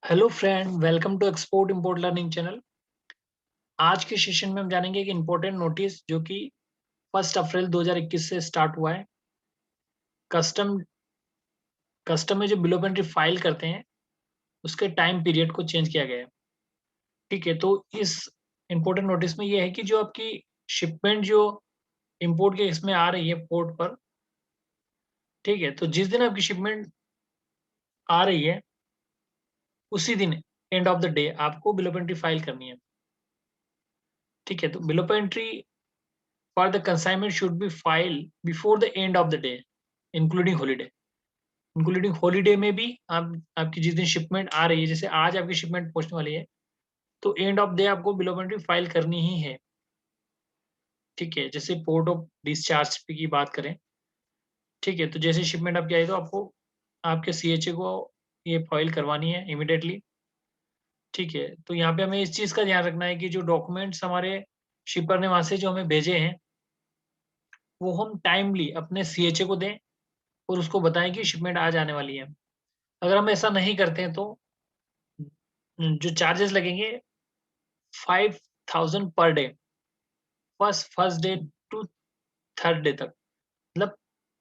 Hello friend, welcome to export import learning channel. आज के session में हम जानेंगे कि इम्पोर्टेंट नोटिस जो कि 1 अप्रैल 2021 से स्टार्ट हुआ है। कस्टम कस्टम में जो बिल ऑफ एंट्री फाइल करते हैं उसके टाइम पीरियड को चेंज किया गया है। ठीक है, तो इस इम्पोर्टेंट नोटिस में ये है कि जो आपकी शिपमेंट जो इम्पोर्ट के इसमें आ रही है पोर्ट पर, ठीक है, तो जिस दिन आपकी शिपमेंट आ रही है उसी दिन एंड ऑफ द डे आपको बिल ऑफ एंट्री फाइल करनी है। ठीक है, तो bill of entry for the consignment should be filed before the end of the day including holiday। Including holiday में भी आप आपकी जिस दिन शिपमेंट आ रही है, जैसे आज आपकी शिपमेंट पहुंचने वाली है तो एंड ऑफ डे आपको बिल ऑफ एंट्री फाइल करनी ही है। ठीक है, जैसे पोर्ट ऑफ डिस्चार्ज की बात करें, ठीक है, तो जैसे शिपमेंट आपकी आई तो आपको आपके सीएचए को ये फाइल करवानी है इमिडिएटली। ठीक है, तो यहाँ पे हमें इस चीज का ध्यान रखना है कि जो डॉक्यूमेंट्स हमारे शिपर ने वहां से जो हमें भेजे हैं वो हम टाइमली अपने सीएचए को दें और उसको बताएं कि शिपमेंट आज आने वाली है। अगर हम ऐसा नहीं करते हैं तो जो चार्जेस लगेंगे 5000 per day, first day to third day तक, मतलब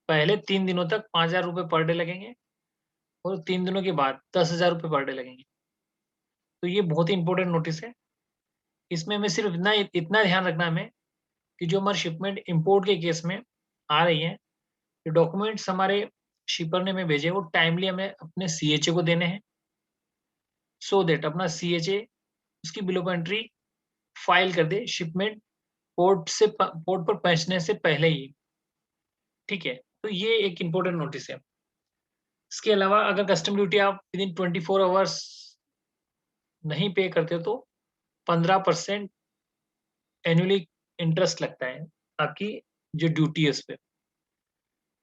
पहले 3 दिनों तक 5000 रुपये पर डे लगेंगे और 3 दिनों के बाद 10,000 रुपये पर डे लगेंगे। तो ये बहुत ही इंपॉर्टेंट नोटिस है। इसमें हमें सिर्फ इतना इतना ध्यान रखना है हमें कि जो हमारी शिपमेंट इम्पोर्ट के केस में आ रही है, जो डॉक्यूमेंट्स हमारे शिपर ने हमें भेजे वो टाइमली हमें अपने सीएचए को देने हैं, सो दैट अपना सीएचए उसकी बिल ऑफ एंट्री फाइल कर दे शिपमेंट पोर्ट पर पहुंचने से पहले ही। ठीक है, तो ये एक इम्पोर्टेंट नोटिस है। इसके अलावा अगर कस्टम ड्यूटी आप विद इन 24 आवर्स नहीं पे करते हो तो 15% एनुअली इंटरेस्ट लगता है आपकी जो ड्यूटी है उस पे।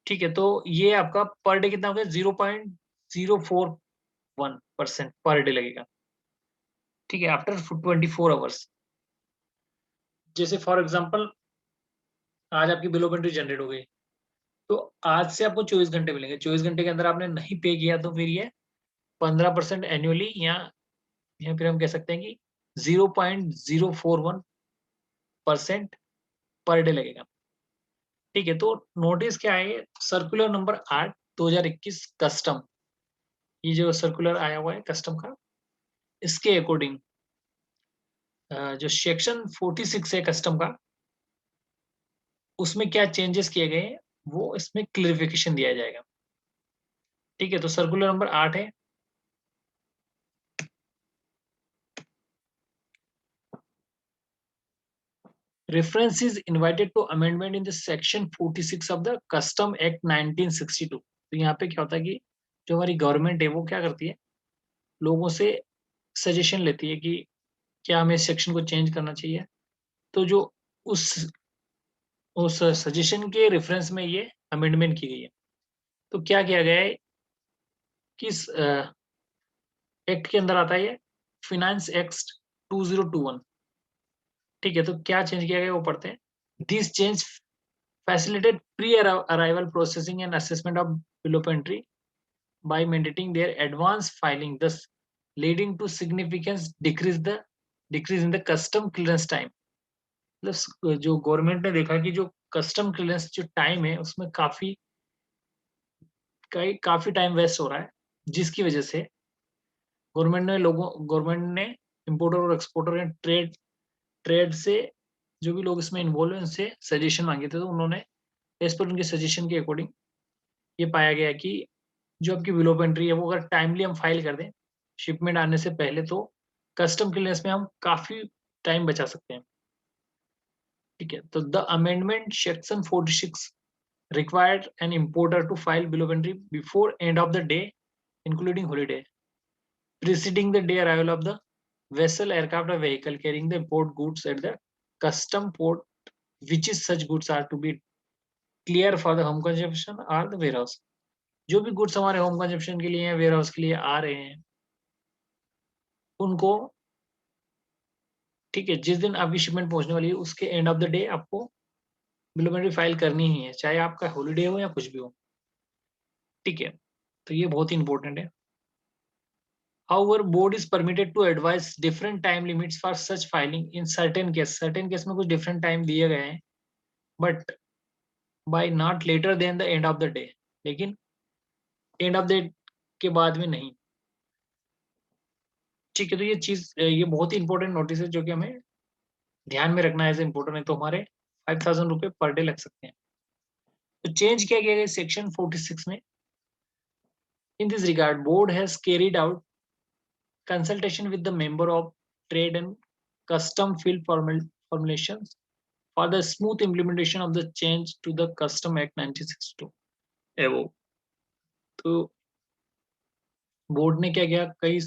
ठीक है, तो ये आपका पर डे कितना हो गया, 0.041% पर डे लगेगा। ठीक है, आफ्टर 24 आवर्स। जैसे फॉर एग्जाम्पल आज आपकी बिल ऑफ एंट्री जनरेट हो गई, तो आज से आपको 24 घंटे मिलेंगे। 24 घंटे के अंदर आपने नहीं पे किया तो फिर ये 15% एनुअली या फिर हम कह सकते हैं कि 0.041% पर डे लगेगा। ठीक है, तो नोटिस क्या है, सर्कुलर नंबर 8/2021 कस्टम, ये जो सर्कुलर आया हुआ है कस्टम का, इसके अकॉर्डिंग जो सेक्शन 46 है कस्टम का, उसमें क्या चेंजेस किए गए हैं वो इसमें क्लियरिफिकेशन दिया जाएगा। ठीक है, तो सर्कुलर नंबर 8 है, reference is invited to amendment in the section 46 of the custom act 1962। तो यहाँ पे क्या होता है कि जो हमारी गवर्नमेंट है वो क्या करती है, लोगों से सजेशन लेती है कि क्या हमें इस सेक्शन को चेंज करना चाहिए। तो जो उस उस सजेशन के रेफरेंस में ये अमेंडमेंट की गई है। तो क्या किया गया है, किस एक्ट के अंदर आता है ये, फिनांस एक्ट 2021। ठीक है, तो क्या चेंज किया गया वो पढ़ते हैं। This change facilitate pre-arrival processing and assessment of bill of entry by mandating their advance filing, thus leading to significant decrease in the custom clearance time। मतलब जो गवर्नमेंट ने देखा कि जो कस्टम क्लियरेंस जो टाइम है उसमें काफी टाइम वेस्ट हो रहा है, जिसकी वजह से गवर्नमेंट ने इंपोर्टर और एक्सपोर्टर एंड ट्रेड से जो भी लोग इसमें इन्वॉल्व है उनसे सजेशन मांगे थे, तो उन्होंने एज पर उनके सजेशन के अकॉर्डिंग ये पाया गया कि जो आपकी बिल ऑफ एंट्री है वो अगर टाइमली हम फाइल कर दें शिपमेंट आने से पहले तो कस्टम क्लियरेंस में हम काफी टाइम बचा सकते हैं। ठीक है, तो the amendment section 46 required an importer to file bill of entry before end of the day including holiday preceding the day arrival of the vessel, aircraft or vehicle carrying the import goods at the custom port, which is such goods are to be clear for the home consumption or the warehouse। जो भी goods हमारे home consumption के लिए या ware house के लिए आ रहे हैं उनको, ठीक है, जिस दिन आपकी शिपमेंट पहुंचने वाली है उसके एंड ऑफ द डे आपको बिल ऑफ एंट्री फाइल करनी ही है, चाहे आपका हॉलीडे हो या कुछ भी हो। ठीक है, तो ये बहुत ही इंपॉर्टेंट है। However, board is permitted to advise different time limits for such filing in certain case. Certain case में कुछ different time दिए गए हैं, but by not later than the end of the day. लेकिन end of the के बाद में नहीं. ठीक है, तो ये बहुत ही इंपॉर्टेंट नोटिस है जो कि हमें ध्यान में रखना है इम्पोर्टेंट, नहीं तो हमारे 5,000 रुपये पर डे लग सकते हैं. तो चेंज क्या किया गया सेक्शन 46 में. In this regard board has carried out consultation with the member of trade and custom field formulations for the smooth implementation of the change to the Custom Act 1962. above. तो board ने क्या किया, कई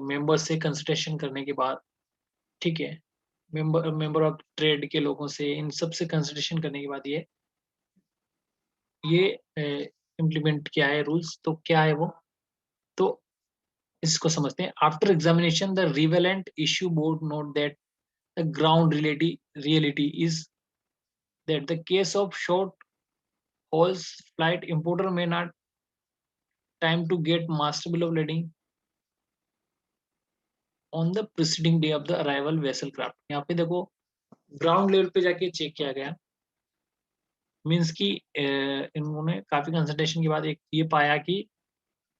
member से consultation करने के बाद, ठीक है, मेंबर ऑफ ट्रेड के लोगों से, इन सब से कंसल्टेशन करने के बाद ये इम्प्लीमेंट किया है रूल्स. तो क्या है वो, तो इसको समझते हैं. After examination the relevant issue board note that the ground reality is that the case of short hauls flight importer may not time to get master bill of lading on the preceding day of the arrival vessel craft. यहाँ पे देखो ground level पे जाके check किया गया, means कि इन्होंने काफी कंसल्टेशन के बाद एक ये पाया कि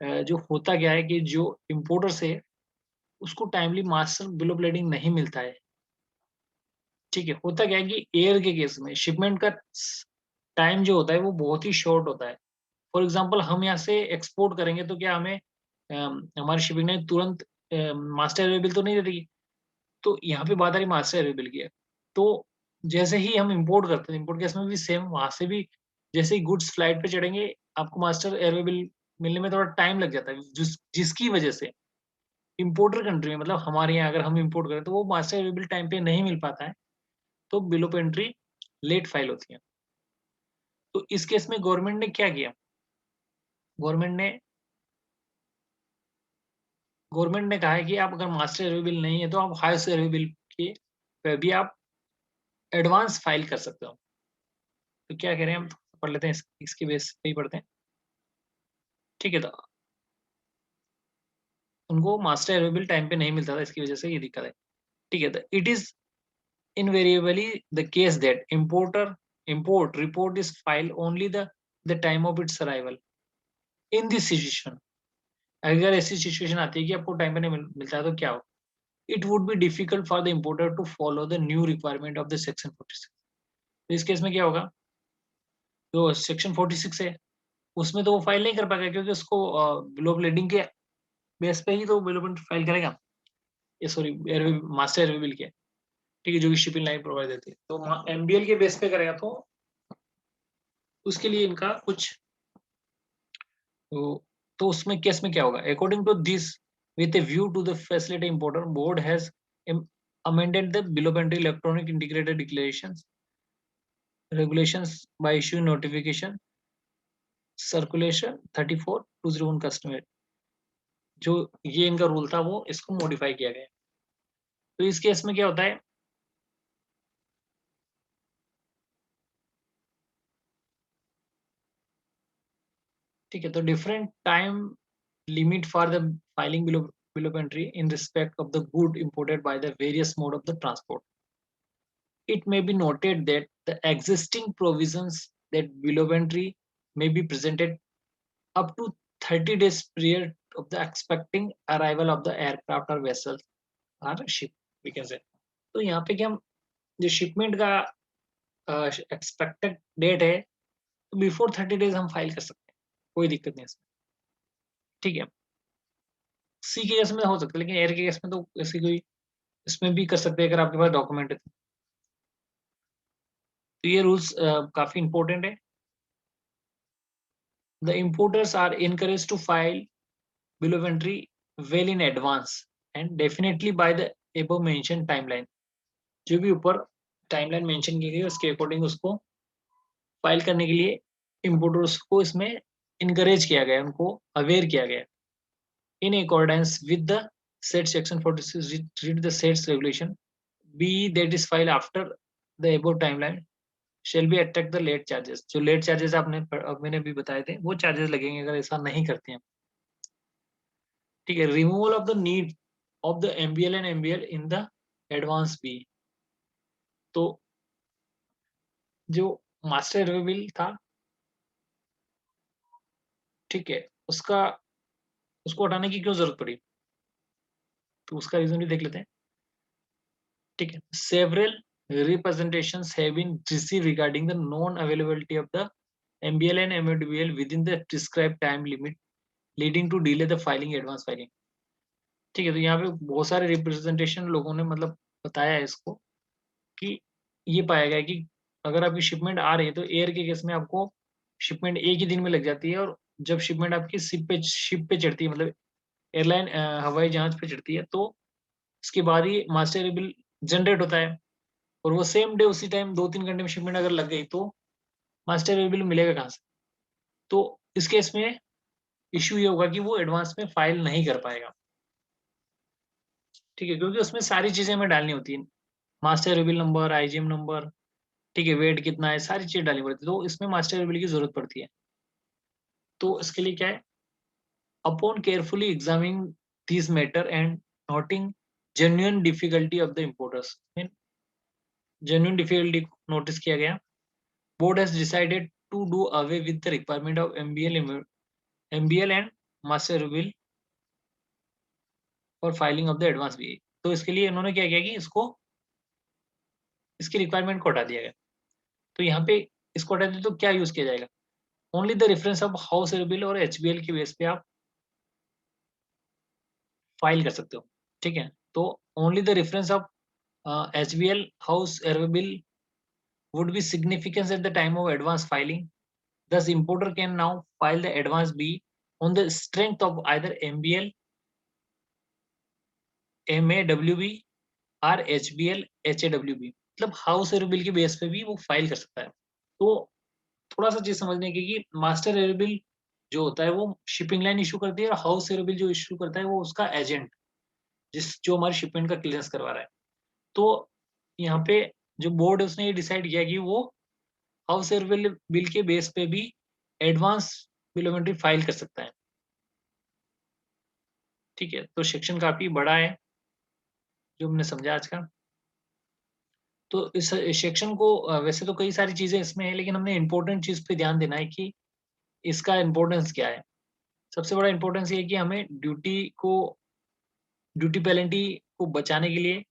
जो होता क्या है कि जो इम्पोर्टर से उसको timely master bill of lading नहीं मिलता है. ठीक है, होता क्या है कि एयर के केस में शिपमेंट का टाइम जो होता है वो बहुत ही शॉर्ट होता है. फॉर एग्जाम्पल हम यहाँ से एक्सपोर्ट करेंगे तो क्या हमें हमारी शिपिंग लाइन तुरंत मास्टर अवेलेबल तो नहीं दे देगी. तो यहाँ पे बात आ रही मास्टर अवेलेबल की है. तो जैसे ही हम इंपोर्ट करते हैं, इंपोर्ट केस में भी सेम, वहां से भी जैसे ही गुड्स फ्लाइट पे चढ़ेंगे आपको मास्टर अवेलेबल मिलने में थोड़ा टाइम लग जाता है, जिसकी वजह से इंपोर्टर कंट्री में, मतलब हमारे यहाँ अगर हम इंपोर्ट करें तो वो मास्टर अवेलेबल टाइम पे नहीं मिल पाता है, तो bill of entry late file होती है. तो इस केस में गवर्नमेंट ने क्या किया, गवर्नमेंट ने कहा है कि आप अगर मास्टर अवेलेबल नहीं है तो आप हाईएस्ट अवेलेबल के पे भी आप एडवांस फाइल कर सकते हो. तो क्या कह रहे हैं हम, पढ़ लेते हैं, इसके बेस पे ही पढ़ते हैं. ठीक है, तो उनको मास्टर अवेलेबल टाइम पे नहीं मिलता था, इसकी वजह से ये दिक्कत है. ठीक है, तो it is invariably the case that import report is filed only the time of its arrival. In this situation, अगर ऐसी सिचुएशन आती है कि आपको टाइम पे नहीं मिलता है तो क्या हो, it would be difficult for the importer to follow the new requirement of the section 46. तो इस केस में क्या होगा, जो सेक्शन 46 है उसमें तो वो फाइल नहीं कर पाएगा, क्योंकि उसको बिल ऑफ लेडिंग के बेस पे ही तो बिल ऑफ फाइल करेगा, ये सॉरी मास्टर अवेलेबल के. ठीक है, जो कि शिपिंग लाइन प्रोवाइड देती है, तो एमबीएल के बेस पे करेगा. तो उसके लिए इनका कुछ तो उसमें केस में क्या होगा, according to this with a view to the facility importer board has amended the bill of entry electronic integrated declarations regulations by issuing notification circulation 34/2001 customary. जो ये इनका रूल था वो इसको मॉडिफाई किया गया. तो इस केस में क्या होता है, ठीक है, तो different time limit for the filing bill of entry in respect of the good imported by the various mode of the transport. It may be noted that the existing provisions that bill of entry may be presented up to 30 days prior of the expecting arrival of the aircraft or vessels or ship, we can say. तो यहाँ पे क्या हम जो shipment का expected date है, तो before 30 days हम फाइल कर सकते हैं, कोई दिक्कत नहीं इसमें. ठीक है, सी के केस में हो सकता है, लेकिन एयर के केस में तो ऐसी कोई, इसमें भी कर सकते हैं अगर आपके पास डॉक्यूमेंट है. तो ये रूल्स काफी इंपॉर्टेंट है. The importers are encouraged to file bill of entry well in advance and definitely by the above mentioned timeline. जो भी ऊपर टाइमलाइन मेंशन की गई उसके अकॉर्डिंग उसको फाइल करने के लिए इंपोर्टर्स को इसमें इनकरेज किया गया, उनको अवेयर किया गया. In accordance with the set section 46 read the sets regulation be that is filed after the above timeline shall be attract the late charges. जो लेट चार्जेस आपने मैंने भी बताए थे वो चार्जेस लगेंगे अगर ऐसा नहीं करते हैं. ठीक है, removal of the need of the MBL and MBL in the advance B. तो जो मास्टर रिव्यू था, ठीक है, उसका उसको हटाने की क्यों जरूरत पड़ी, तो उसका रीजन भी देख लेते हैं। ठीक है, several representations have been received regarding the non-availability of the MBL and MODBL within the prescribed time limit, leading to delay the filing advance filing। ठीक है, तो यहाँ पे बहुत सारे रिप्रेजेंटेशन लोगों ने मतलब बताया है इसको कि ये पाया गया कि अगर आपकी शिपमेंट आ रही है तो एयर के केस में आपको शिपमेंट एक ही दिन में लग जाती है, और जब शिपमेंट आपकी शिप पे चढ़ती है, मतलब एयरलाइन हवाई जहाज पे चढ़ती है, तो उसके बाद ही मास्टर बिल जनरेट होता है, और वो सेम डे उसी टाइम 2-3 घंटे में शिपमेंट अगर लग गई तो मास्टर बिल मिलेगा कहाँ से। तो इस केस में इश्यू ये होगा कि वो एडवांस में फाइल नहीं कर पाएगा। ठीक है, क्योंकि उसमें सारी चीजें हमें डालनी होती है, master bill number, IgM number, ठीक है, वेट कितना है, सारी चीज डालनी पड़ती है, तो इसमें मास्टर बिल की जरूरत पड़ती है। तो इसके लिए क्या है, upon carefully examining this matter and noting genuine difficulty of the importers, genuine difficulty notice किया गया, board has decided to do away with the requirement of MBL and master bill for filing of the advance BA। तो इसके लिए इन्होंने क्या किया कि इसको इसकी रिक्वायरमेंट को हटा दिया गया। तो यहाँ पे इसको हटा दिया तो क्या यूज किया जाएगा, only the reference of house bill और HBL के बेस पे आप फाइल कर सकते हो। ठीक है, तो only the reference of HBL house bill would be significant at the time of advance filing. Thus, importer can now file the advance B on the strength of either MBL, MAWB और HBL, HAWB, मतलब house air bill के base पे भी वो file कर सकता है। तो थोड़ा सा चीज समझने की कि मास्टर एयर बिल जो होता है वो शिपिंग लाइन इशू करती है, और हाउस एयर बिल जो इशू करता है वो उसका एजेंट, जो हमारी शिपमेंट का क्लियरेंस करवा रहा है। तो यहाँ पे जो बोर्ड है उसने ये डिसाइड किया कि वो हाउस एयर बिल के बेस पे भी एडवांस बिलोमेट्री फाइल कर सकता है। ठीक है, तो सेक्शन काफी बड़ा है जो हमने समझा आज का। तो इस सेक्शन को वैसे तो कई सारी चीजें इसमें है, लेकिन हमने इम्पोर्टेंट चीज पे ध्यान देना है कि इसका इम्पोर्टेंस क्या है। सबसे बड़ा इम्पोर्टेंस ये है कि हमें ड्यूटी पेनल्टी को बचाने के लिए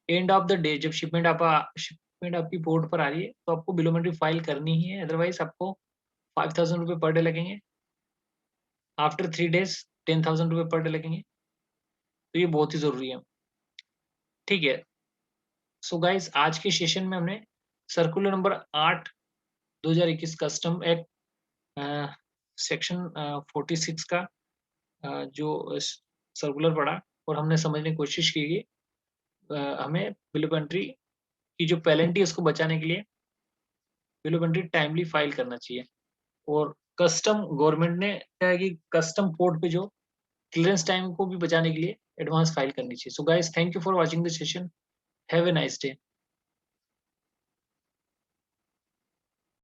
एंड ऑफ द डे जब शिपमेंट आपकी पोर्ट पर आ रही है तो आपको बिलोमेट्री फाइल करनी ही है, अदरवाइज आपको 5,000 रुपये पर डे लगेंगे, आफ्टर 3 days 10,000 रुपये पर डे लगेंगे। तो ये बहुत ही जरूरी है। ठीक है, सो गाइस आज के सेशन में हमने circular number 8 2021 custom act section 46 का जो सर्कुलर पढ़ा, और हमने समझने की कोशिश की कि हमें बिलोपेंट्री की जो पेनल्टी है उसको बचाने के लिए बिलोपेंट्री टाइमली फाइल करना चाहिए। और कस्टम गवर्नमेंट ने क्या है कि कस्टम पोर्ट पे जो क्लियरेंस टाइम को भी बचाने के लिए एडवांस फाइल करनी चाहिए। So guys thank you for watching the session, have a nice day.